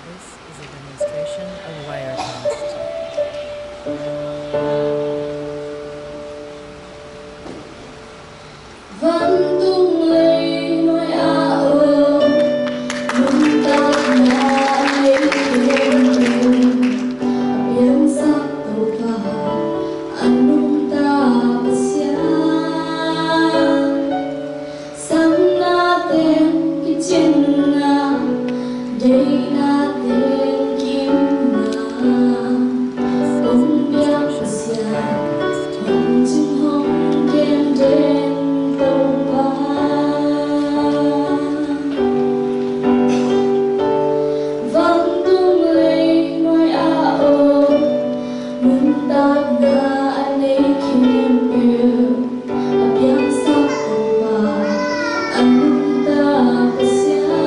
This is a demonstration of Wirecast. Vẫn tung lấy nỗi áo muốn ta ngại đêm yang satu anunta pasya sang natin kichina day natin kimna ung biang pasya hong jing hong kem den tông ba vẫn tung lấy nỗi áo muốn ta ngại kiếm yêu biang satu anunta pasya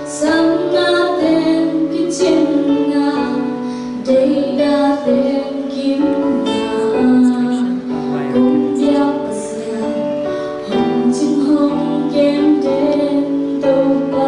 sang natin kichina day natin kimna ung biang pasya hong jing hong kem den tông ba